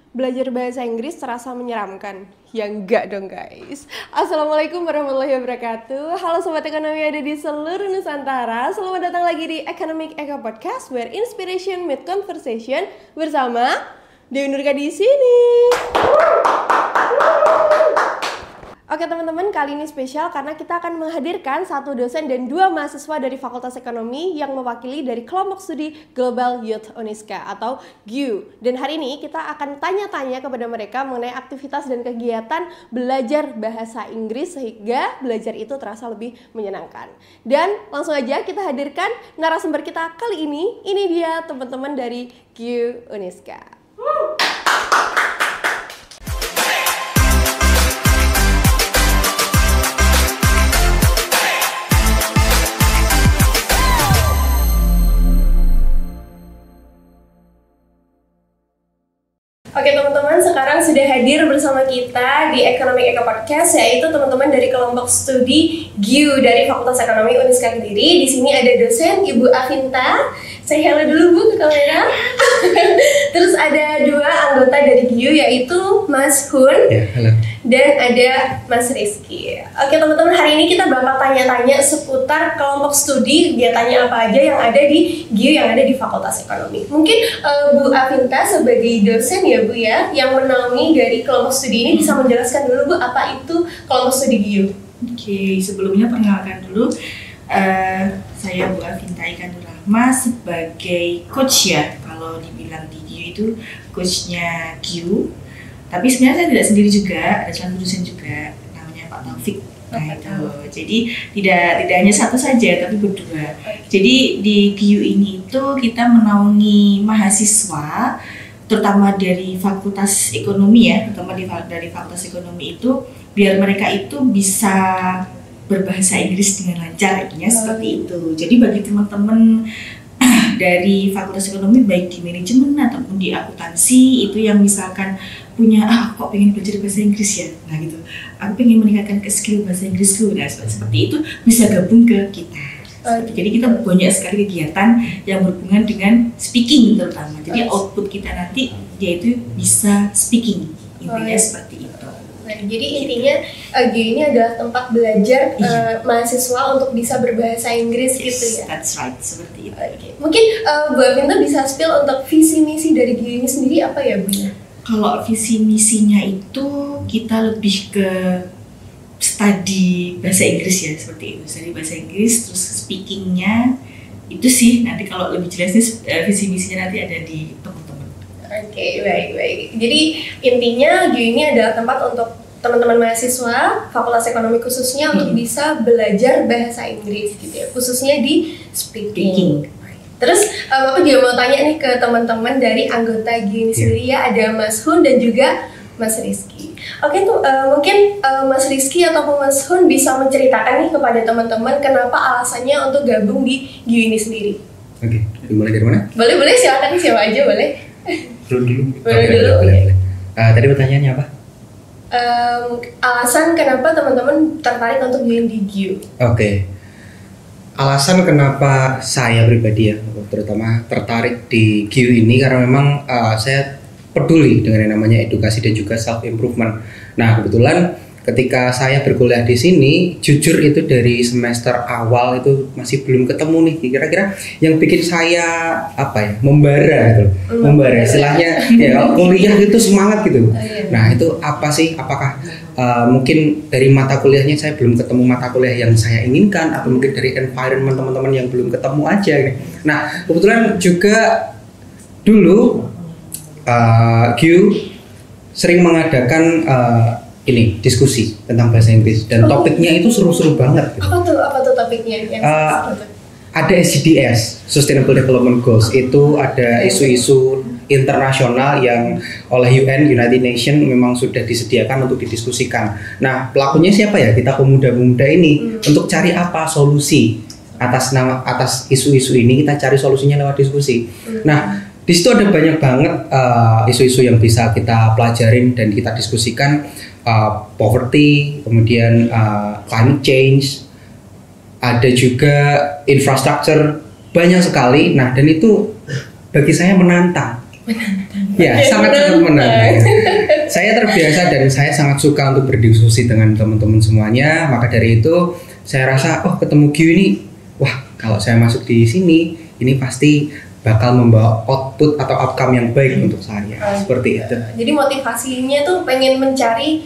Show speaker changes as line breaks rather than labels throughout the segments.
Belajar bahasa Inggris terasa menyeramkan? Ya enggak dong guys. Assalamualaikum warahmatullahi wabarakatuh. Halo Sobat Ekonomi ada di seluruh Nusantara. Selamat datang lagi di Economic Eco Podcast, where inspiration meet conversation, bersama Dewi Nurka di sini. Oke teman-teman, kali ini spesial karena kita akan menghadirkan satu dosen dan dua mahasiswa dari Fakultas Ekonomi yang mewakili dari kelompok studi Global Youth Uniska atau GYU. Dan hari ini kita akan tanya-tanya kepada mereka mengenai aktivitas dan kegiatan belajar bahasa Inggris sehingga belajar itu terasa lebih menyenangkan. Dan langsung aja kita hadirkan narasumber kita kali ini. Ini dia teman-teman dari GYU Uniska. Oke teman-teman, sekarang sudah hadir bersama kita di Economic Eco Podcast, yaitu teman-teman dari kelompok studi GYU dari Fakultas Ekonomi Uniska Kediri. Di sini ada dosen Ibu Afinta. Saya halo dulu Bu ke kamera. Terus ada dua anggota dari GYU, yaitu Mas Hun dan ada Mas Rizky. Oke teman-teman, hari ini kita bakal tanya-tanya seputar kelompok studi, kegiatannya apa aja yang ada di GYU yang ada di Fakultas Ekonomi. Mungkin Bu Afinta sebagai dosen ya Bu ya, yang menaungi dari kelompok studi ini bisa menjelaskan dulu Bu apa itu kelompok studi GYU.
Oke, sebelumnya perkenalkan dulu, saya Bu Afinta Ikanur Rahma sebagai coach ya. Kalau dibilang di GYU itu coachnya GYU. Tapi sebenarnya saya tidak sendiri juga, ada satu dosen juga namanya Pak Taufik. Nah itu, jadi tidak hanya satu saja, tapi berdua. Jadi di GYU ini itu kita menaungi mahasiswa, terutama dari Fakultas Ekonomi ya, terutama dari Fakultas Ekonomi itu, biar mereka itu bisa berbahasa Inggris dengan lancar, intinya seperti itu. Jadi bagi teman-teman dari Fakultas Ekonomi baik di manajemen ataupun di akuntansi itu yang misalkan punya kok pengen belajar bahasa Inggris ya, nah gitu, aku pengen meningkatkan skill bahasa Inggrisku, nah seperti itu bisa gabung ke kita. Jadi kita banyak sekali kegiatan yang berhubungan dengan speaking terutama. Jadi output kita nanti yaitu bisa speaking, intinya seperti itu.
Nah, jadi intinya GYU ini adalah tempat belajar mahasiswa untuk bisa berbahasa Inggris gitu ya.
That's right, seperti itu.
Mungkin Bu Afinta bisa spill untuk visi misi dari GYU ini sendiri apa ya Bu?
Kalau visi misinya itu kita lebih ke study bahasa Inggris ya, seperti itu. Study bahasa Inggris, terus speakingnya itu sih nanti kalau lebih jelasnya visi misinya nanti ada di teman-teman.
Oke, baik. Jadi intinya GYU ini adalah tempat untuk teman-teman mahasiswa Fakultas Ekonomi khususnya untuk bisa belajar bahasa Inggris gitu ya, khususnya di speaking. Terus aku juga mau tanya nih ke teman-teman dari anggota GYU ini sendiri ya, ada Mas Hun dan juga Mas Rizky. Oke tuh mungkin Mas Rizky ataupun Mas Hun bisa menceritakan nih kepada teman-teman kenapa alasannya untuk gabung di GYU ini sendiri.
Oke, dimulai dari mana?
Boleh silakan, siapa aja boleh.
Boleh. Tadi pertanyaannya apa?
Alasan kenapa teman-teman tertarik untuk join di GYU?
Oke. Alasan kenapa saya pribadi ya, terutama tertarik di GYU ini karena memang saya peduli dengan yang namanya edukasi dan juga self improvement. Nah, kebetulan ketika saya berkuliah di sini, jujur itu dari semester awal itu masih belum ketemu nih kira-kira yang bikin saya membara gitu. Membara istilahnya ya, kuliah itu semangat gitu. Nah, itu apa sih? Apakah mungkin dari mata kuliahnya saya belum ketemu mata kuliah yang saya inginkan, atau mungkin dari environment teman-teman yang belum ketemu aja gitu. Nah, kebetulan juga dulu GYU sering mengadakan diskusi tentang bahasa Inggris dan topiknya itu seru-seru banget gitu.
Apa tuh topiknya yang
ada SDGs, Sustainable Development Goals, itu ada isu-isu internasional yang oleh UN, United Nations memang sudah disediakan untuk didiskusikan. Nah, pelakunya siapa ya? Kita pemuda-pemuda ini untuk cari apa solusi atas isu-isu ini, kita cari solusinya lewat diskusi. Nah, di situ ada banyak banget isu-isu yang bisa kita pelajarin dan kita diskusikan, poverty, kemudian climate change, ada juga infrastruktur, banyak sekali. Nah, dan itu bagi saya menantang. Ya, sangat-sangat menantang. saya terbiasa dan saya sangat suka untuk berdiskusi dengan teman-teman semuanya. Maka dari itu saya rasa ketemu Gyu ini, wah kalau saya masuk di sini ini pasti bakal membawa output atau outcome yang baik untuk saya. Seperti itu.
Jadi motivasinya tuh pengen mencari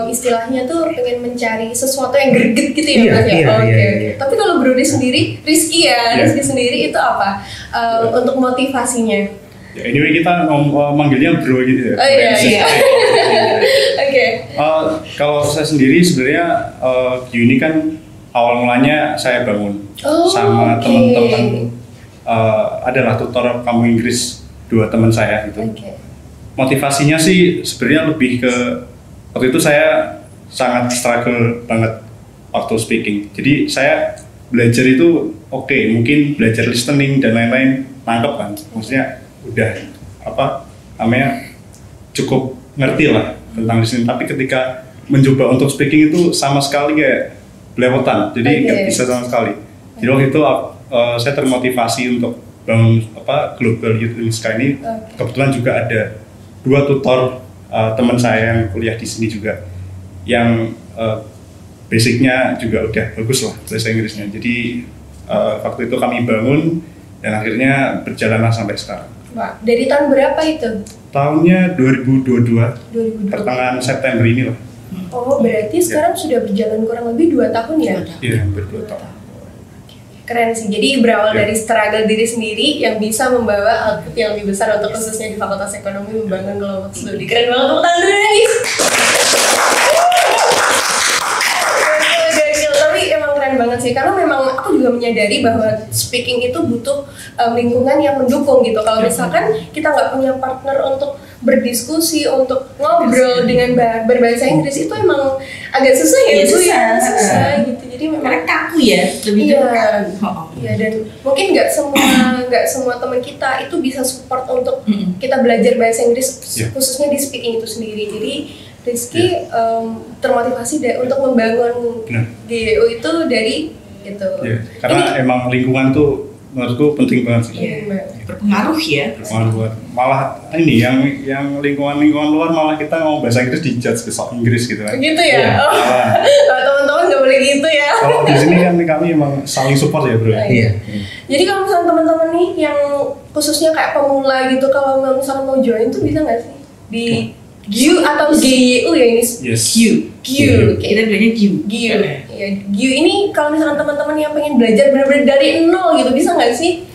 istilahnya tuh pengen mencari sesuatu yang greget gitu ya Mas ya. Oke. Tapi kalau Brody sendiri, Rizky sendiri itu apa untuk motivasinya?
Ya, anyway kita manggilnya bro gitu ya.
Oh iya. Oke.
Kalau saya sendiri sebenarnya ini kan awal mulanya saya bangun sama teman-teman adalah tutor kamu Inggris 2 teman saya gitu. Motivasinya sih sebenarnya lebih ke waktu itu saya sangat struggle banget waktu speaking. Jadi saya belajar itu mungkin belajar listening dan lain-lain nangkep kan. Maksudnya udah cukup ngerti lah tentang listening, tapi ketika mencoba untuk speaking itu sama sekali kayak belepotan, jadi nggak bisa sama sekali. Jadi waktu itu saya termotivasi untuk bangun Global Youth Unisca ini. Kebetulan juga ada 2 tutor teman saya yang kuliah di sini juga, yang basicnya juga udah bagus lah bahasa Inggrisnya. Jadi waktu itu kami bangun dan akhirnya berjalan sampai sekarang.
Wah, dari tahun berapa itu?
Tahunnya 2022. Pertengahan September ini lah.
Oh, berarti sekarang sudah berjalan kurang lebih 2 tahun ya?
Iya, hampir 2 tahun.
Keren sih, jadi berawal dari struggle diri sendiri yang bisa membawa output yang lebih besar untuk khususnya di Fakultas Ekonomi membangun kelompok studi. Keren banget, tepuk tangan dulu guys! Tapi emang keren banget sih, karena memang aku juga menyadari bahwa speaking itu butuh lingkungan yang mendukung gitu. Kalau misalkan kita nggak punya partner untuk berdiskusi, untuk ngobrol dengan berbahasa Inggris, itu emang agak susah ya, susah gitu. Jadi memang
kaku ya, lebih
Iya, dan mungkin nggak semua teman kita itu bisa support untuk kita belajar bahasa Inggris khususnya di speaking itu sendiri. Jadi Rizky termotivasi untuk membangun GEU itu dari itu.
Karena emang lingkungan tuh menurutku penting banget sih.
Berpengaruh ya.
Berpengaruh. Malah ini yang lingkungan luar malah kita ngomong bahasa Inggris dijudge ke Inggris gitu kan.
Gitu ya. Teman-teman nggak boleh gitu ya.
Kalau di sini kan kami emang saling support ya bro.
Iya.
Jadi kalau misalnya teman-teman nih yang khususnya kayak pemula gitu, kalau misalnya mau join tuh bisa nggak sih di GU atau GU ya ini?
Yes.
GU.
Kita bilangnya GU.
Ya, GU ini kalau misalkan teman-teman yang pengen belajar benar-benar dari nol gitu, bisa nggak sih?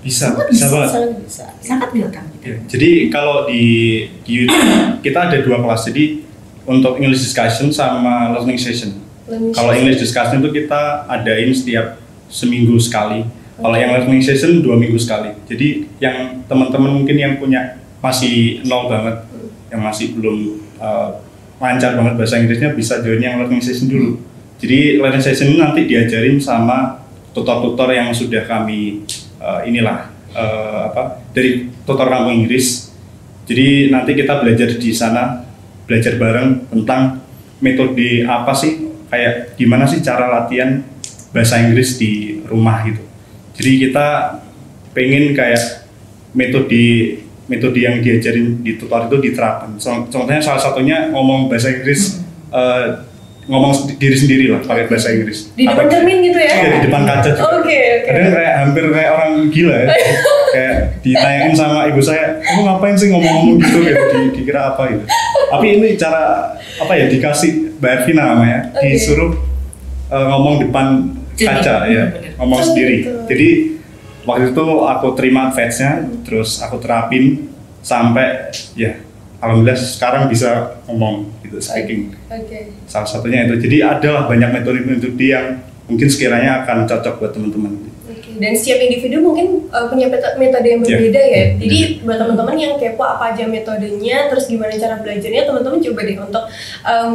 Bisa banget.
Sangat welcome.
Jadi kalau di GU kita ada 2 kelas. Jadi untuk English discussion sama learning session. Kalau English discussion itu kita adain setiap seminggu sekali. Kalau yang learning session 2 minggu sekali. Jadi yang teman-teman mungkin yang punya masih nol banget, yang masih belum lancar banget bahasa Inggrisnya, bisa join yang learning session dulu. Jadi learning session ini nanti diajarin sama tutor-tutor yang sudah kami dari tutor kampung Inggris. Jadi nanti kita belajar di sana, belajar bareng tentang metode apa sih, kayak gimana sih cara latihan bahasa Inggris di rumah gitu. Jadi kita pengen kayak metode yang diajarin di tutor itu diterapkan. Contohnya salah satunya ngomong bahasa Inggris, ngomong diri sendiri lah pakai bahasa Inggris.
Di depan cermin gitu ya?
Iya, di depan kaca juga. Kadang kayak hampir kayak orang gila ya. Kayak ditanyain sama ibu saya, kamu ngapain sih ngomong-ngomong gitu, dikira apa gitu. Tapi ini cara dikasih Mbak Ervina namanya, disuruh ngomong depan kaca ya, ngomong sendiri. Jadi waktu itu aku terima advice-nya, terus aku terapin sampai alhamdulillah sekarang bisa ngomong gitu, speaking. Salah satunya itu. Jadi adalah banyak metode-metode yang mungkin sekiranya akan cocok buat teman-teman.
Dan setiap individu mungkin punya metode yang berbeda ya. Jadi buat teman-teman yang kepo apa aja metodenya, terus gimana cara belajarnya, teman-teman coba deh untuk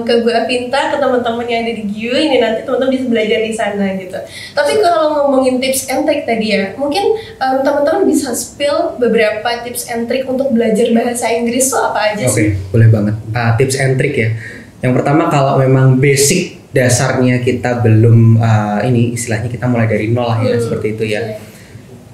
ke Bu Afinta, ke teman-teman yang ada di GU ini, nanti teman-teman bisa belajar di sana gitu. Tapi kalau ngomongin tips and trick tadi ya, mungkin teman-teman bisa spill beberapa tips and trick untuk belajar bahasa Inggris tuh apa aja sih?
Boleh banget. Tips and trick ya. Yang pertama, kalau memang basic dasarnya kita belum istilahnya kita mulai dari nol lah ya, seperti itu ya.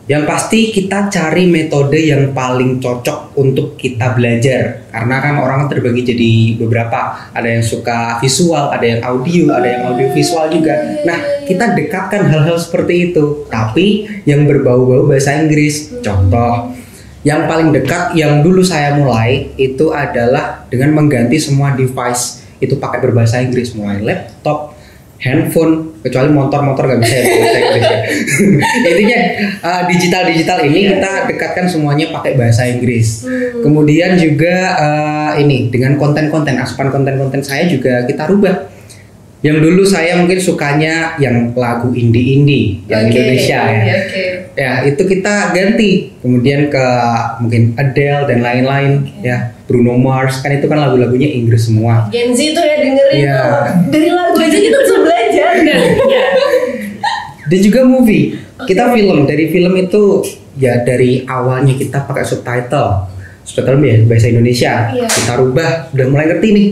Yang pasti kita cari metode yang paling cocok untuk kita belajar. Karena kan orang terbagi jadi beberapa. Ada yang suka visual, ada yang audio, ada yang audio visual juga. Nah, kita dekatkan hal-hal seperti itu. Tapi yang berbau-bau bahasa Inggris. Contoh, yang paling dekat yang dulu saya mulai itu adalah dengan mengganti semua device itu pakai berbahasa Inggris. Mulai laptop, handphone, kecuali motor nggak bisa bahasa Inggris ya. Intinya digital ini kita dekatkan semuanya pakai bahasa Inggris. Kemudian juga ini dengan konten-konten, asupan konten-konten saya juga kita rubah. Yang dulu saya mungkin sukanya yang lagu indie yang Indonesia ya. Ya itu kita ganti. Kemudian ke mungkin Adele dan lain-lain ya. Bruno Mars, kan itu kan lagu-lagunya Inggris semua.
Gen Z tuh ya dengerin tuh. Dari lagu aja kita bisa belajar kan.
Dan juga movie. Kita dari film itu ya dari awalnya kita pakai subtitle ya bahasa Indonesia. Kita rubah, udah mulai ngerti nih.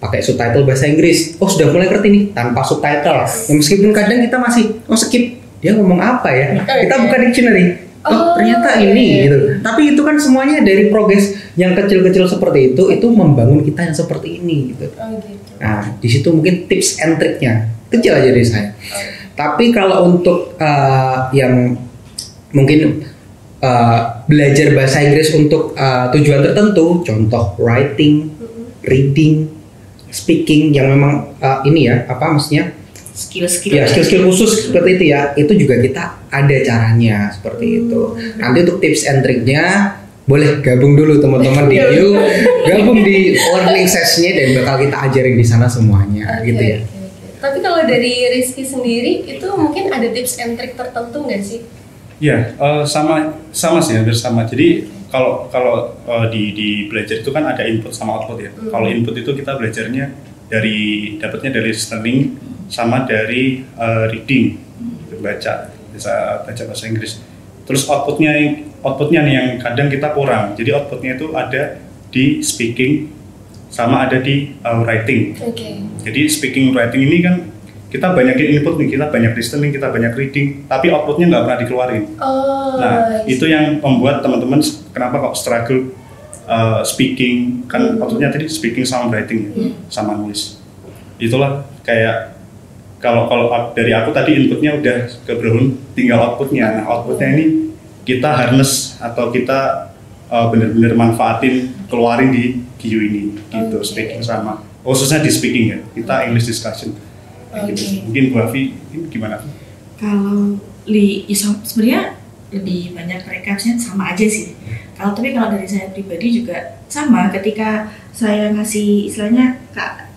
Pakai subtitle bahasa Inggris. Oh, sudah mulai ngerti nih tanpa subtitle. Ya, meskipun kadang kita masih skip. Dia ngomong apa ya? Kita buka dictionary. Oh, ternyata ini gitu. Tapi itu kan semuanya dari progres yang kecil-kecil seperti itu membangun kita yang seperti ini gitu. Nah, di situ mungkin tips and triknya kecil aja dari saya. Tapi kalau untuk yang mungkin belajar bahasa Inggris untuk tujuan tertentu, contoh writing, reading, speaking yang memang maksudnya skill khusus seperti itu ya, itu juga kita ada caranya seperti itu. Nanti untuk tips and triknya boleh gabung dulu teman-teman di You, gabung di learning sessionnya dan bakal kita ajarin di sana semuanya gitu ya.
Tapi kalau dari Rizky sendiri itu mungkin ada tips and trik tertentu nggak sih?
Ya, sama sih, hampir sama. Jadi kalau di belajar itu kan ada input sama output ya. Kalau input itu kita belajarnya dapatnya dari listening sama dari reading, baca bahasa Inggris. Terus outputnya nih yang kadang kita kurang. Jadi outputnya itu ada di speaking sama ada di writing. Jadi speaking writing ini kan kita banyakin input nih, kita banyak listening, kita banyak reading, tapi outputnya nggak pernah dikeluarin. Itu yang membuat teman-teman kenapa kok struggle speaking, kan outputnya tadi speaking sama writing sama nulis. Itulah kayak kalau dari aku tadi inputnya udah ke Brown, tinggal outputnya. Nah, outputnya ini kita harness atau kita benar-benar manfaatin, keluarin di GU ini gitu. Speaking sama khususnya di speaking ya, kita English discussion gitu. Mungkin Bu Afi ini gimana?
Kalau sebenarnya lebih banyak mereka sama aja sih. Tapi kalau dari saya pribadi juga sama, ketika saya ngasih istilahnya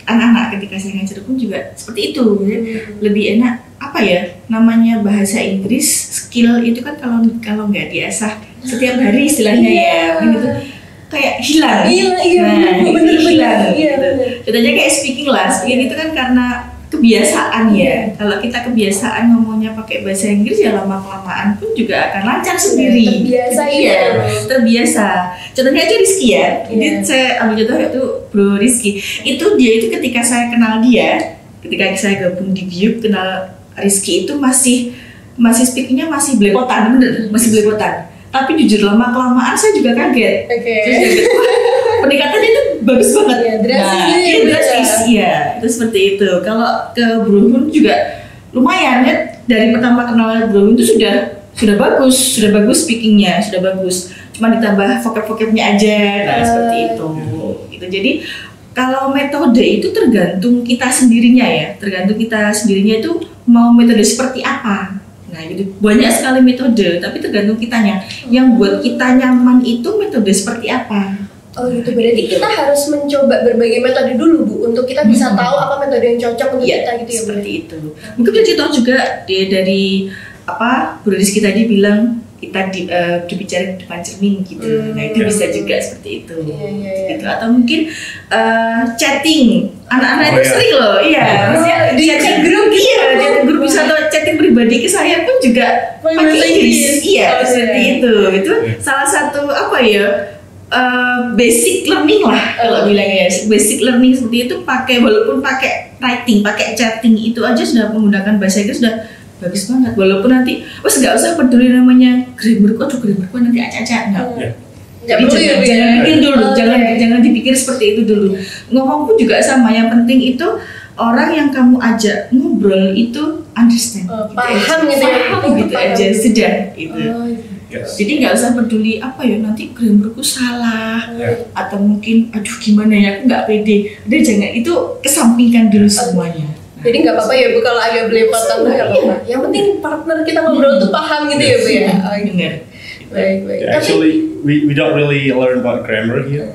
anak-anak ketika saya ngajar pun juga seperti itu. Lebih enak namanya bahasa Inggris, skill itu kan kalau nggak diasah setiap hari istilahnya gitu kayak hilang. Bener. Contohnya kayak speaking itu kan karena kebiasaan ya. Kalau kita kebiasaan ngomongnya pakai bahasa Inggris ya lama-kelamaan pun juga akan lancar sendiri. Terbiasa. Contohnya aja Rizky ya. Ini saya ambil contoh itu Bro Rizky. Dia itu ketika saya kenal dia, ketika saya gabung di View, kenal Rizky itu masih speakingnya masih belepotan, masih belepotan. Tapi jujur lama-kelamaan saya juga kaget. Pendekatannya itu bagus banget. Drastis. Itu seperti itu. Kalau ke Brohun juga lumayan ya. Dari pertama kenal Brohun itu sudah bagus speakingnya, sudah bagus. Cuma ditambah vocab-vocabnya aja, seperti itu. Gitu. Jadi kalau metode itu tergantung kita sendirinya ya. Tergantung kita sendirinya itu mau metode seperti apa. Nah, gitu. Banyak sekali metode, tapi tergantung kitanya. Yang buat kita nyaman itu metode seperti apa.
Oh gitu, berarti kita harus mencoba berbagai metode dulu Bu, untuk kita bisa tahu apa metode yang cocok untuk kita gitu ya.
Seperti itu. Mungkin bisa tahu juga dari Bu Rizky tadi bilang kita berbicara di depan cermin gitu. Nah itu bisa juga seperti itu. Gitu. Atau mungkin chatting. Anak-anak itu sering loh, maksudnya
di chat grup gitu.
Chat grup bisa atau chatting pribadi ke saya pun juga pakai Inggris. Seperti itu. Itu salah satu basic learning lah kalau bilangnya. Basic learning seperti itu walaupun pakai writing, pakai chatting itu aja sudah menggunakan bahasa Inggris sudah bagus banget. Walaupun nanti wes nggak usah peduli namanya grammarku, aduh grammarku nanti acak-acak nggak.
Nggak
Jadi
perlu ya, Bu,
jangan
ya?
pikir dulu,
Oke.
jangan dipikir seperti itu dulu. Ngomong pun juga sama, yang penting itu orang yang kamu ajak ngobrol itu understand,
Paham gitu ya,
paham gitu
paham.
aja, sudah gitu.
Oh,
Yes.
Jadi nggak usah peduli apa ya nanti grammarku salah
Ya.
atau mungkin aduh gimana ya aku nggak pede. Udah jangan, itu kesampingkan dulu semuanya.
Jadi nggak apa-apa ya Bu kalau agak belepotan nggak apa-apa. Yang penting partner kita ngobrol tuh paham gitu ya Bu ya. Oh, gitu.
Dengar.
Baik.
Yeah, actually, we don't really learn about grammar here.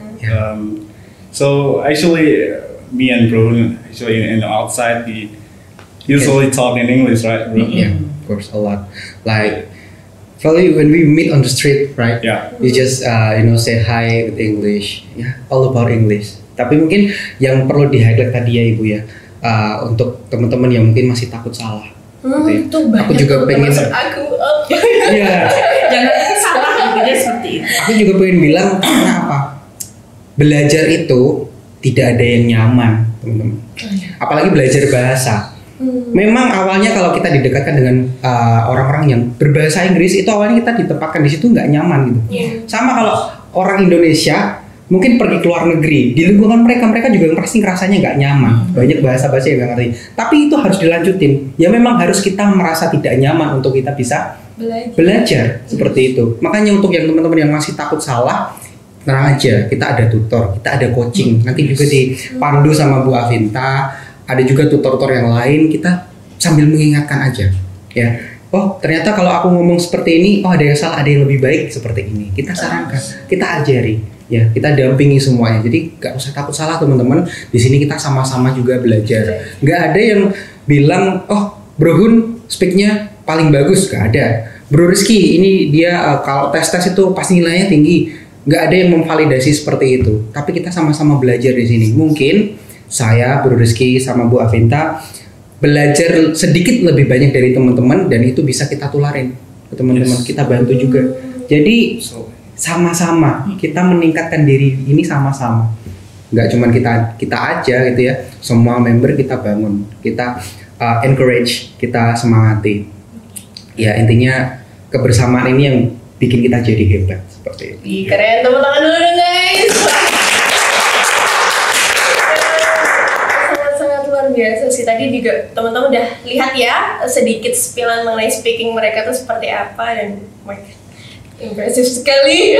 So actually, me and Bro, actually in the outside, we usually talk in English, right, Bro?
Yeah, of course, a lot. Like, probably when we meet on the street, right?
Yeah.
You just say hi with English, yeah, all about English. Tapi mungkin yang perlu di-highlight tadi ya Ibu ya, untuk teman-teman yang mungkin masih takut salah. gitu ya.
Tuh banyak
Aku juga
tuh,
pengen.
termasuk aku. Oh.
Iya.
Jangan salah gitu ya, seperti itu.
Aku juga pengen bilang karena apa? Belajar itu tidak ada yang nyaman, teman-teman. Apalagi belajar bahasa. Memang awalnya kalau kita didekatkan dengan orang-orang yang berbahasa Inggris, itu awalnya kita ditempatkan di situ nggak nyaman gitu. Sama kalau orang Indonesia mungkin pergi ke luar negeri, di lingkungan mereka juga pasti ngerasanya nggak nyaman. Banyak bahasa-bahasa yang nggak ngerti. Tapi itu harus dilanjutin. Ya memang harus kita merasa tidak nyaman untuk kita bisa belajar seperti itu. Makanya untuk yang teman-teman yang masih takut salah, tenang aja, kita ada tutor, kita ada coaching. Nanti juga dipandu sama Bu Afinta. Ada juga tutor-tutor yang lain, kita sambil mengingatkan aja, ya. Oh, ternyata kalau aku ngomong seperti ini, oh ada yang salah, ada yang lebih baik seperti ini. Kita sarankan, kita ajari, ya, kita dampingi semuanya. Jadi nggak usah takut salah teman-teman. Di sini kita sama-sama juga belajar. Nggak ada yang bilang, oh Bro Hun speaknya paling bagus, nggak ada. Bro Rizky ini dia kalau tes itu pasti nilainya tinggi. Nggak ada yang memvalidasi seperti itu. Tapi kita sama-sama belajar di sini. Mungkin saya, Bro Rizky, sama Bu Afinta belajar sedikit lebih banyak dari teman-teman dan itu bisa kita tularin ke teman-teman, kita bantu juga. Jadi sama-sama kita meningkatkan diri ini sama-sama. Nggak cuma kita aja gitu ya. Semua member kita bangun, kita encourage, kita semangati. Ya intinya kebersamaan ini yang bikin kita jadi hebat seperti itu.
Keren, tepuk tangan dulu dong guys. Sangat luar biasa sih. Tadi juga teman-teman udah lihat ya sedikit spillan mengenai speaking mereka tuh seperti apa dan impresif sekali.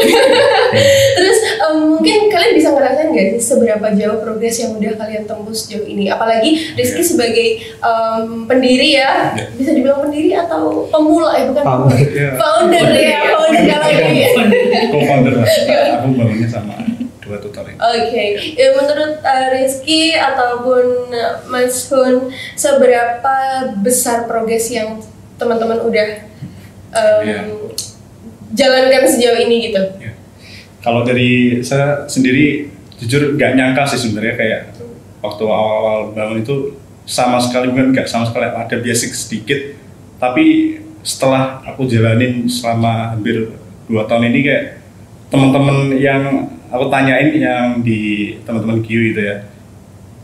Terus mungkin kalian bisa ngerasain nggak sih seberapa jauh progres yang udah kalian tembus sejauh ini? Apalagi Rizky sebagai pendiri ya, bisa dibilang pendiri atau pemula ya, bukan
Founder.
founder ya, founder lagi.
Co-founder lah. Aku bangunnya sama dua tutor ini.
Oke, ya, menurut Rizky ataupun Mas Hun, seberapa besar progres yang teman-teman udah jalankan sejauh ini gitu?
Ya. Kalau dari saya sendiri jujur nggak nyangka sih sebenarnya, kayak waktu awal-awal bangun itu sama sekali bukan nggak sama sekali ada basic sedikit, tapi setelah aku jalanin selama hampir 2 tahun ini kayak teman-teman yang aku tanyain yang di teman-teman Q itu ya,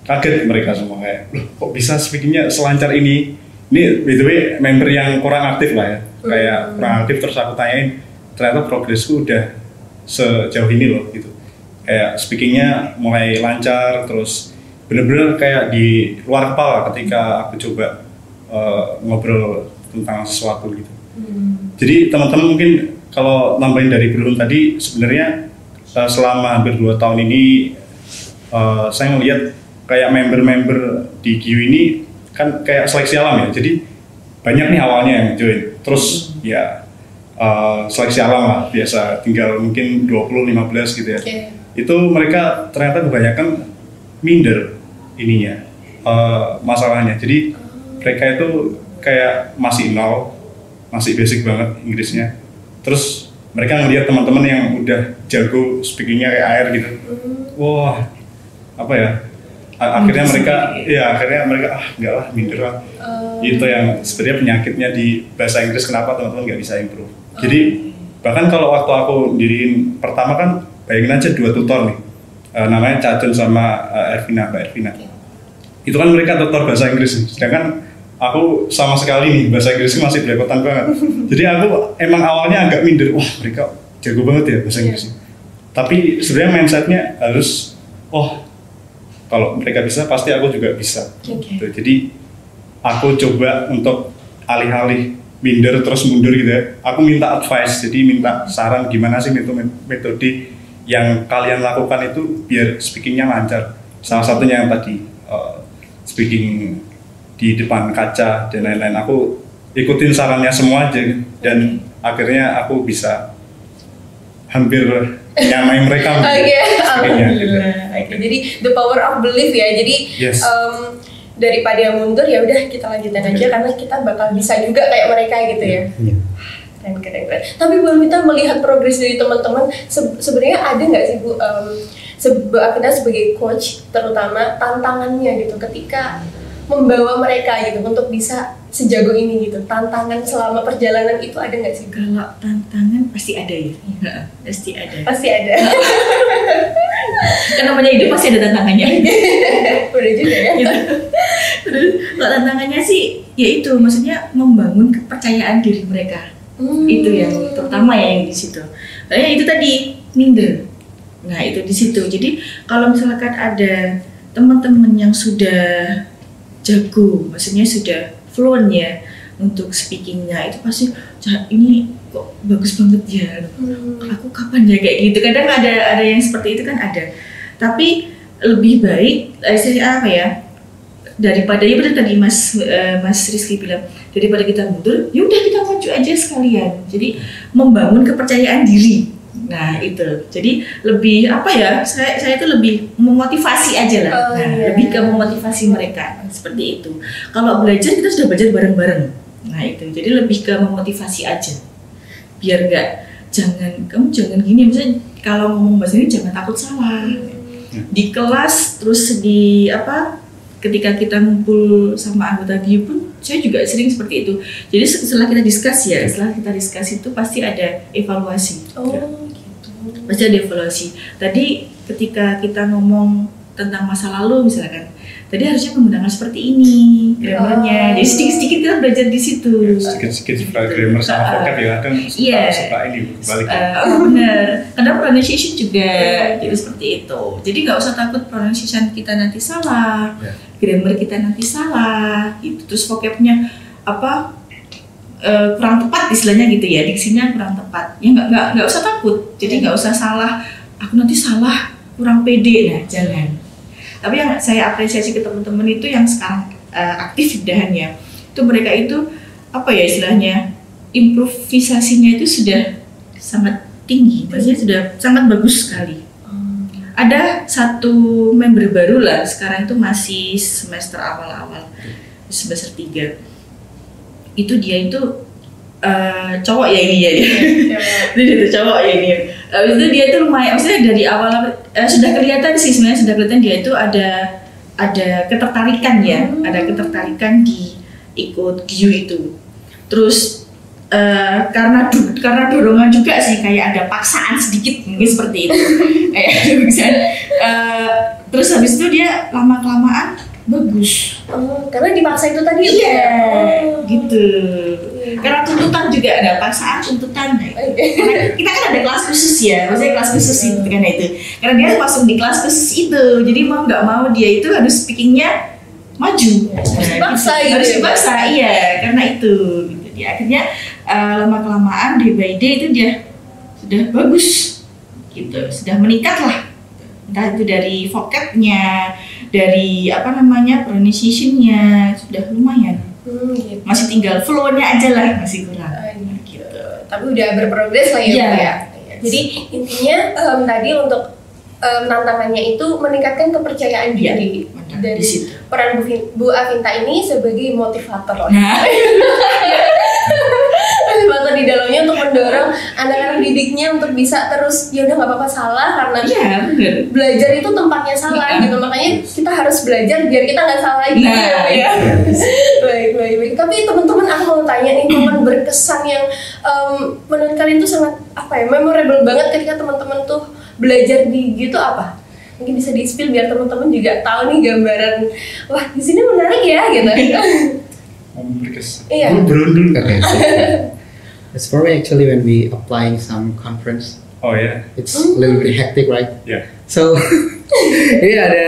kaget mereka semua kayak, loh kok bisa speakingnya selancar ini? Ini btw member yang kurang aktif lah ya, kayak kurang aktif, terus aku tanyain ternyata progresku udah sejauh ini loh gitu. Kayak speakingnya mulai lancar, terus bener-bener kayak di luar kepala ketika aku coba ngobrol tentang sesuatu gitu. Jadi teman-teman mungkin kalau nambahin dari Bro tadi, sebenarnya selama hampir 2 tahun ini saya ngelihat kayak member-member di Q ini kan kayak seleksi alam ya. Jadi banyak nih awalnya yang join, terus ya seleksi alam lah, biasa tinggal mungkin 20-15 gitu ya. Itu mereka ternyata kebanyakan minder ininya masalahnya. Jadi mereka itu kayak masih nol, masih basic banget Inggrisnya. Terus mereka ngeliat teman-teman yang udah jago speakingnya kayak air gitu. Wah, apa ya? Akhirnya mereka enggak lah, minder lah. Itu yang sebenarnya penyakitnya di bahasa Inggris, kenapa teman-teman nggak bisa improve. Jadi bahkan kalau waktu aku diriin pertama kan, bayangin aja 2 tutor nih, namanya Cacun sama Mbak Ervina. Itu kan mereka tutor bahasa Inggris, sedangkan aku sama sekali nih bahasa Inggrisnya masih belepotan banget. Jadi aku emang awalnya agak minder, wah mereka jago banget ya bahasa Inggrisnya. Tapi sebenarnya mindsetnya harus, oh kalau mereka bisa pasti aku juga bisa. Gitu. Jadi aku coba untuk alih-alih minder terus mundur gitu ya. Aku minta advice, jadi minta saran gimana sih metode yang kalian lakukan itu biar speakingnya lancar. Salah satunya yang tadi speaking di depan kaca dan lain-lain. Aku ikutin sarannya semua aja dan akhirnya aku bisa hampir nyamai mereka.
Alhamdulillah. Jadi the power of belief ya. Jadi
yes.
Daripada mundur ya udah kita lanjutin aja karena kita bakal bisa juga kayak mereka gitu ya. Keren. Tapi Bu Afintah melihat progres dari teman-teman, sebenarnya ada nggak sih Bu Afintah sebagai coach terutama tantangannya gitu ketika membawa mereka gitu untuk bisa sejago ini gitu, tantangan selama perjalanan itu ada nggak sih?
Kalau tantangan pasti ada ya, pasti ada. Kan namanya hidup pasti ada tantangannya.
Udah juga ya.
Gitu. Terus kalau tantangannya sih, ya itu maksudnya membangun kepercayaan diri mereka. Itu yang terutama ya yang di situ. Soalnya itu tadi minder. Nah itu di situ. Jadi kalau misalkan ada teman-teman yang sudah jago, maksudnya sudah fluent ya untuk speakingnya, itu pasti ini kok bagus banget ya. Aku kapan ya kayak gitu. Kadang ada yang seperti itu kan ada. Tapi lebih baik apa ya? Daripada ya benar tadi Mas Rizky bilang, daripada kita mundur, ya udah kita maju aja sekalian. Jadi membangun kepercayaan diri. Nah itu, jadi lebih apa ya? Saya itu lebih memotivasi aja lah. Lebih ke memotivasi mereka seperti itu. Kalau belajar kita sudah belajar bareng-bareng. Nah itu, jadi lebih ke memotivasi aja. Biar kamu jangan gini. Misalnya kalau ngomong bahasa ini jangan takut salah. Di kelas terus ketika kita ngumpul sama anggota GIU pun saya juga sering seperti itu. Jadi setelah kita diskusi itu pasti ada evaluasi. Pasti ada evaluasi. Tadi ketika kita ngomong tentang masa lalu misalkan, tadi harusnya menggunakan seperti ini grammarnya. Jadi sedikit-sedikit kita belajar di situ.
Sedikit-sedikit grammar sama vocab ya kan suka ini balik.
Benar. Karena pronunciation juga jadi seperti itu. Jadi nggak usah takut pronunciation kita nanti salah, grammar kita nanti salah. Gitu. Terus vocabnya kurang tepat istilahnya gitu ya, diksinya kurang tepat. Ya nggak usah takut. Jadi nggak usah salah. Aku nanti salah, kurang pede lah, jangan. Tapi yang saya apresiasi ke teman-teman itu yang sekarang aktif di dahannya, itu mereka itu istilahnya improvisasinya itu sudah sangat tinggi, maksudnya sudah sangat bagus sekali. Ada satu member baru lah, sekarang itu masih semester awal-awal, semester 3. Itu dia itu cowok ya ini ya. Itu cowok ya ini. Itu dia itu lumayan, maksudnya dari awal sudah kelihatan sih sebenarnya, sudah kelihatan dia itu ada ketertarikan ya, ada ketertarikan di ikut GIU itu. Terus karena dorongan juga sih, kayak ada paksaan sedikit mungkin seperti itu. Terus habis itu dia lama-kelamaan bagus.
Karena dipaksa itu tadi.
Iya, gitu. Karena tuntutan juga ada paksaan tuntutan. Karena kita kan ada kelas khusus ya, maksudnya kelas khusus itu kan itu. Karena dia masuk di kelas khusus itu, jadi mau nggak mau dia itu harus speakingnya maju.
Harus dipaksa gitu.
Harus dipaksa, iya. Karena itu. Gitu. Dia akhirnya lama-kelamaan day by day itu dia sudah bagus, gitu. Sudah meningkat lah. Entah itu dari vocabnya, dari pronunciation-nya sudah lumayan.
Gitu.
Masih tinggal flow-nya aja lah, masih kurang.
Gitu. Tapi udah berprogres lah ya.
Yes.
Jadi intinya tadi untuk tantangannya itu meningkatkan kepercayaan diri dari peran Bu Afintah ini sebagai motivator. Motivator di dalamnya untuk mendorong anak-anak didiknya untuk bisa terus ya udah nggak apa-apa salah karena belajar itu tempatnya salah gitu, makanya kita harus belajar biar kita nggak salah gitu. Baik. Tapi teman-teman aku mau tanya nih, momen berkesan yang menurut kalian tuh sangat memorable banget ketika teman-teman tuh belajar di gitu apa? Mungkin bisa di-spill biar teman-teman juga tahu nih gambaran, wah di sini menarik ya gitu.
Momen berkesan.
Iya.
Berundul.
Okay, so it's for me actually when we applying some conference.
Oh ya.
It's a little bit hectic, right?
Ya.
So ini ada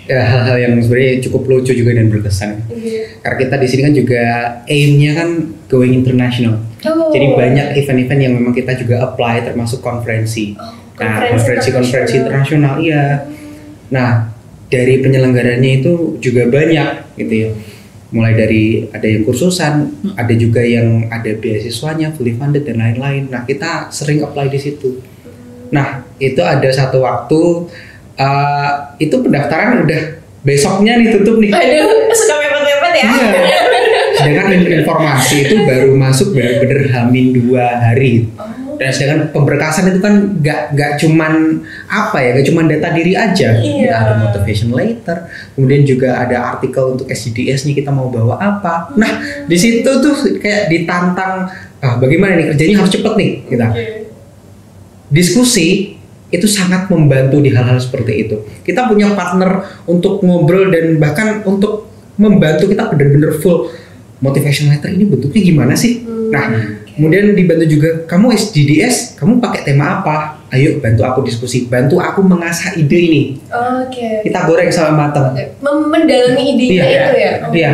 hal-hal yang sebenarnya cukup lucu juga dan berkesan. Karena kita di sini kan juga aim-nya kan going international.
Oh.
Jadi banyak event-event yang memang kita juga apply termasuk konferensi. Nah, konferensi internasional iya. Nah, dari penyelenggaranya itu juga banyak gitu ya. Mulai dari ada yang kursusan, ada juga yang ada beasiswanya, fully funded dan lain-lain. Nah, kita sering apply di situ. Nah, itu ada satu waktu itu pendaftaran udah besoknya nih tutup nih.
Aduh, suka mepet-mepet ya.
Iya. Sedangkan informasi itu baru masuk bener-bener H-2 hari. Dan sedangkan pemberkasan itu kan nggak cuman apa ya, nggak cuman data diri aja.
Iya.
Kita ada motivation letter, kemudian juga ada artikel untuk SGDS nih kita mau bawa apa. Nah di situ tuh kayak ditantang, bagaimana nih kerjanya harus cepet nih kita. Diskusi itu sangat membantu di hal-hal seperti itu. Kita punya partner untuk ngobrol dan bahkan untuk membantu kita benar-benar full motivation letter ini bentuknya gimana sih? Nah, kemudian dibantu juga kamu SGDS, kamu pakai tema apa? Ayo bantu aku diskusi, bantu aku mengasah ide ini.
Oke.
Kita goreng sampai matang.
Mendalami idenya itu ya.
Iya.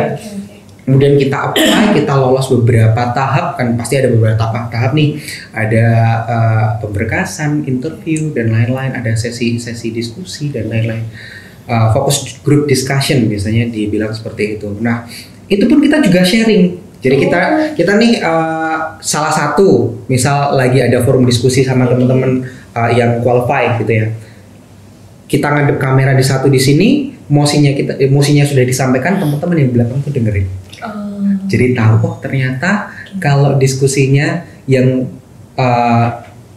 Kemudian kita apply, kita lolos beberapa tahap, kan pasti ada beberapa tahap nih. Ada pemberkasan, interview dan lain-lain, ada sesi diskusi dan lain-lain. Focus group discussion biasanya dibilang seperti itu. Nah, itu pun kita juga sharing. Jadi kita nih salah satu, misal lagi ada forum diskusi sama teman-teman yang qualify gitu ya. Kita ngadep kamera di sini, emosinya sudah disampaikan, teman-teman yang di belakang tuh dengerin. Jadi tahu ternyata kalau diskusinya yang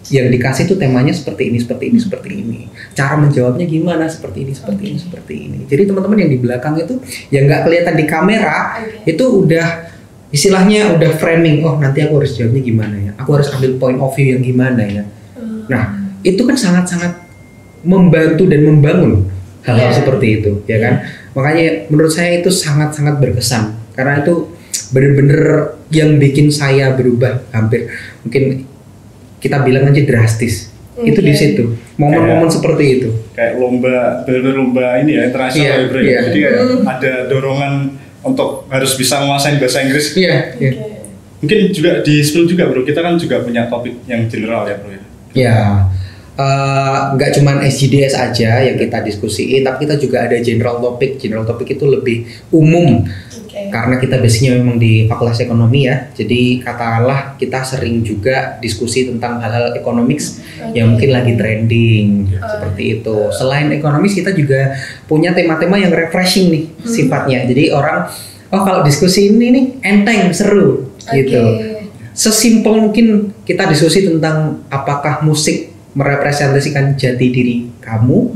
dikasih tuh temanya seperti ini. Cara menjawabnya gimana seperti ini. Jadi teman-teman yang di belakang itu yang nggak kelihatan di kamera itu udah istilahnya udah framing. Oh nanti aku harus jawabnya gimana ya? Aku harus ambil point of view yang gimana ya? Nah itu kan sangat-sangat membantu dan membangun hal-hal seperti itu, ya kan? Makanya menurut saya itu sangat-sangat berkesan karena itu bener-bener yang bikin saya berubah hampir mungkin kita bilang aja drastis. Itu di situ momen-momen seperti itu.
Kayak bener-bener lomba ini ya internasional ya. Jadi kayak ada dorongan untuk harus bisa menguasai bahasa Inggris. Mungkin juga di spill juga bro, kita kan juga punya topik yang general ya bro ya.
Ya. Nggak cuman SGDS aja yang kita diskusiin, tapi kita juga ada general topic. General topic itu lebih umum karena kita biasanya memang di Fakultas Ekonomi ya. Jadi katakanlah kita sering juga diskusi tentang hal-hal ekonomiks yang mungkin lagi trending seperti itu. Selain ekonomis kita juga punya tema-tema yang refreshing nih sifatnya. Jadi orang kalau diskusi ini nih enteng, seru gitu. Sesimpel mungkin kita diskusi tentang apakah musik merepresentasikan jati diri kamu,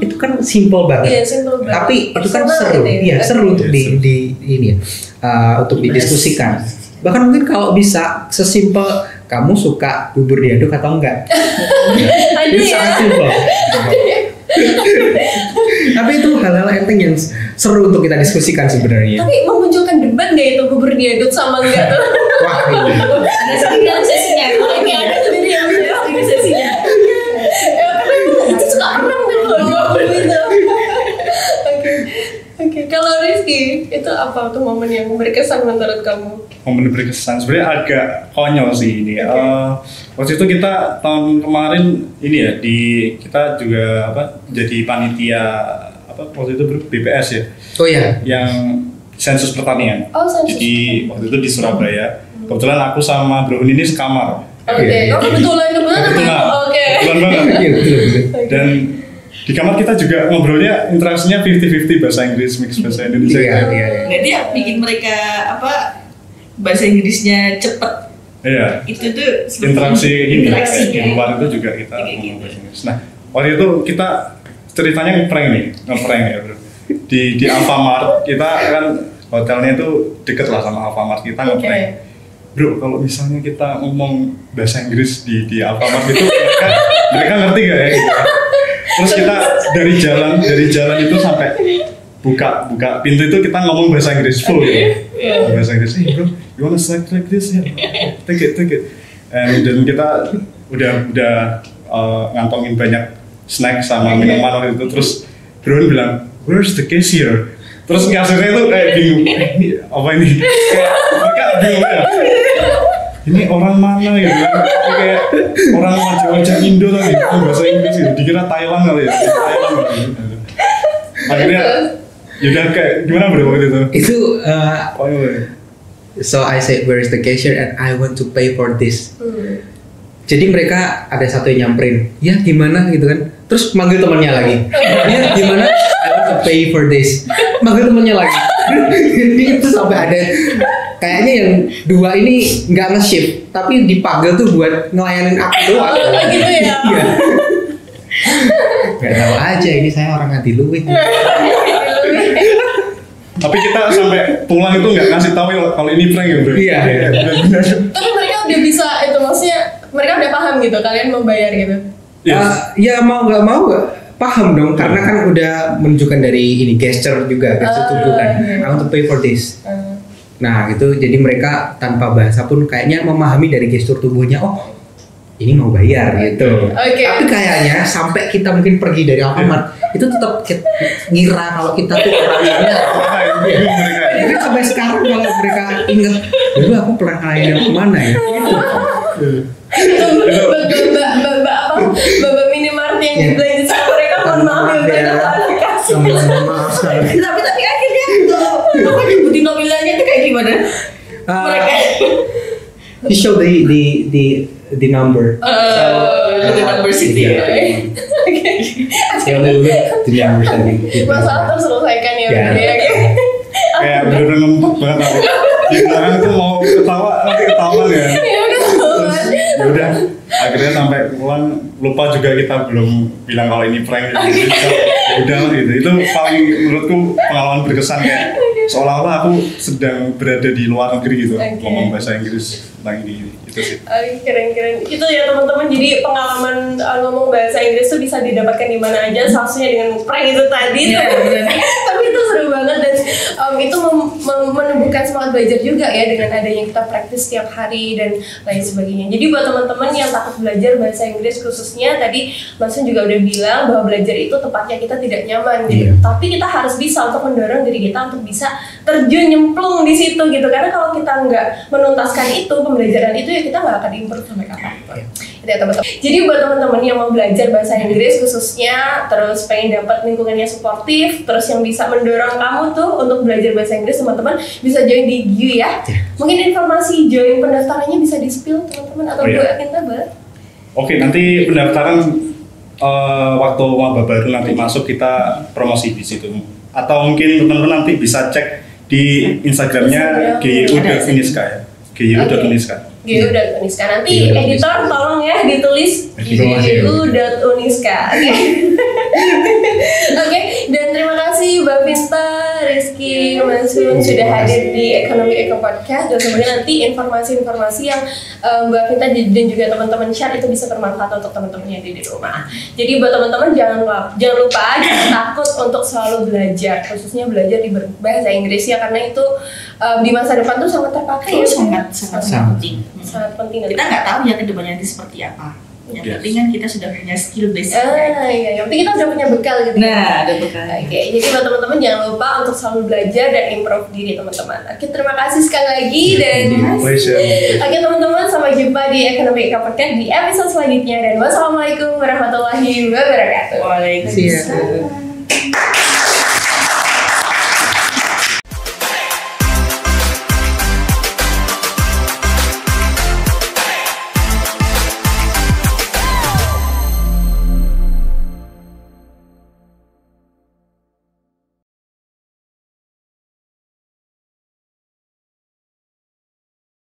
itu kan simple banget. Tapi itu kan seru, seru untuk untuk didiskusikan. Bahkan mungkin kalau bisa sesimpel kamu suka bubur diaduk atau enggak, itu sangat simple. Tapi itu hal-hal enteng yang seru untuk kita diskusikan sebenarnya.
Tapi memunculkan debat nggak itu bubur diaduk sama enggak tuh?
Wah ini.
Ada sendiri sesinya.
Ini ada sendiri yang sesinya. Itu suka orang dulu gitu. Oke. Kalau Rizky, itu apa tuh momen yang berkesan menurut kamu?
Momen berkesan sebenarnya agak konyol sih ini. Waktu itu kita tahun kemarin ini ya kita juga jadi panitia waktu itu BPS ya.
Oh iya.
Yang sensus pertanian. Jadi waktu itu di Surabaya. Kebetulan aku sama Bro ini sekamar.
Kebetulan banget.
Kebetulan banget. Dan di kamar kita juga ngobrolnya interaksinya 50-50 bahasa Inggris mix bahasa Indonesia.
Jadi dia bikin mereka bahasa Inggrisnya cepet.
Iya.
Itu tuh
interaksi di luar itu juga kita ngomong bahasa Inggris. Nah waktu itu kita ceritanya ngeprank ya bro. Di Alfamart kita kan hotelnya itu deket lah sama Alfamart, kita ngeprank. Bro kalau misalnya kita ngomong bahasa Inggris di Alfamart itu mereka ngerti gak ya gitu. Terus kita dari jalan itu sampai buka pintu itu kita ngomong bahasa Inggris full gitu. Bahasa Inggris, hey bro, you wanna snack like this ya? Take it. Dan kita udah ngantongin banyak snack sama minuman waktu itu. Terus Bro bilang, where's the cashier? Terus kasirnya itu kayak bingung, ini apa ini? Kayak mereka bingung ya. Ini orang mana gitu kan? Ini kayak orang wajah Indo tadi, bahasa Inggris gitu. Dikira Thailand kali ya, Thailand gitu. Akhirnya, yaudah kayak gimana bro waktu itu?
Itu so I say where is the cashier and I want to pay for this. Jadi mereka ada satu yang nyamperin, ya gimana gitu kan? Terus manggil temannya lagi, ya gimana? I want to pay for this. Manggil temannya lagi. Itu sampai ada kayaknya yang dua ini nggak nge-shift, tapi dipanggil tuh buat ngelayanin aku doang.
Gitu ya.
Iya. Gak tahu aja ini saya orang Adiluwih.
Tapi kita sampai pulang itu nggak ngasih tahu kalau ini prank ya bro.
Iya.
Tapi mereka udah bisa itu, maksudnya mereka udah paham gitu kalian membayar gitu.
Ya mau nggak mau paham dong, karena kan udah menunjukkan dari ini gesture juga, gesture tubuh kan. I want to pay for this. Nah gitu, jadi mereka tanpa bahasa pun kayaknya memahami dari gestur tubuhnya, oh ini mau bayar gitu. Tapi kayaknya sampai kita mungkin pergi dari Alfamart itu tetap ngira kalau kita tuh orangnya. Jadi sampai sekarang kalau mereka ingat, dulu aku pernah ngelayain kemana ya?
Mbak minimart yang dibeli sama mereka, mohon maaf ya, klarifikasi.
Maaf sekali.
Tapi akhirnya apa nyebutin nominalnya itu kayak gimana? Mereka
He show the number.
The number city.
Ya udah the number tadi.
Masalah terselesaikan ya.
Kayak bener-bener ngempet banget aku. Di belakang tuh mau ketawa, nanti ketahuan ya. Ya udah, akhirnya sampai pulang lupa juga kita belum bilang kalau ini prank gitu. Ya udah gitu. Itu paling menurutku pengalaman berkesan, kayak seolah-olah aku sedang berada di luar negeri gitu, ngomong bahasa Inggris tentang ini itu sih.
Keren. Itu ya teman-teman, jadi pengalaman ngomong bahasa Inggris tuh bisa didapatkan di mana aja, salah satunya dengan prank itu tadi. Tapi itu seru banget dan itu menumbuhkan semangat belajar juga ya dengan adanya kita praktis setiap hari dan lain sebagainya. Jadi buat teman-teman yang takut belajar bahasa Inggris khususnya, tadi Mas Sun juga udah bilang bahwa belajar itu tempatnya kita tidak nyaman gitu. Tapi kita harus bisa untuk mendorong diri kita untuk bisa terjun nyemplung di situ gitu. Karena kalau kita nggak menuntaskan itu, pembelajaran itu ya kita nggak akan improve sampai kapan. Itu ya teman-teman. Jadi buat teman-teman yang mau belajar bahasa Inggris khususnya, terus pengen dapat lingkungannya suportif, terus yang bisa mendorong kamu tuh untuk belajar bahasa Inggris, teman-teman bisa join di GIU ya. Mungkin informasi join pendaftarannya bisa di-spill teman-teman atau Bu Afinta boleh?
Oke, nanti pendaftaran waktu maba baru nanti masuk kita promosi di situ. Atau mungkin teman-teman nanti bisa cek di Instagramnya GIU.Uniska ya. GIU.Uniska.
GIU.Uniska. Nanti editor tolong ya ditulis GIU.Uniska. Oke, dan terima kasih Mbak Finta, Rizky, Mas Sun sudah hadir di Ekonomi Eko Podcast, dan semoga nanti informasi-informasi yang Mbak Finta dan juga teman-teman share itu bisa bermanfaat untuk teman-teman yang ada di rumah. Jadi buat teman-teman jangan lupa jangan takut untuk selalu belajar, khususnya belajar di bahasa Inggris ya, karena itu di masa depan tuh sangat terpakai ya.
Sangat penting.
Sangat penting.
Kita nggak tahu ya kedepannya nanti seperti apa. Yang penting kan kita sudah punya skill basic.
Iya, yang penting kita udah punya bekal gitu.
Nah, ada bekal.
Oke, jadi buat teman-teman jangan lupa untuk selalu belajar dan improve diri teman-teman. Oke, terima kasih sekali lagi dan oke teman-teman, sampai jumpa di Ekonomi Eko Podcast di episode selanjutnya dan wassalamualaikum warahmatullahi wabarakatuh.
Waalaikumsalam.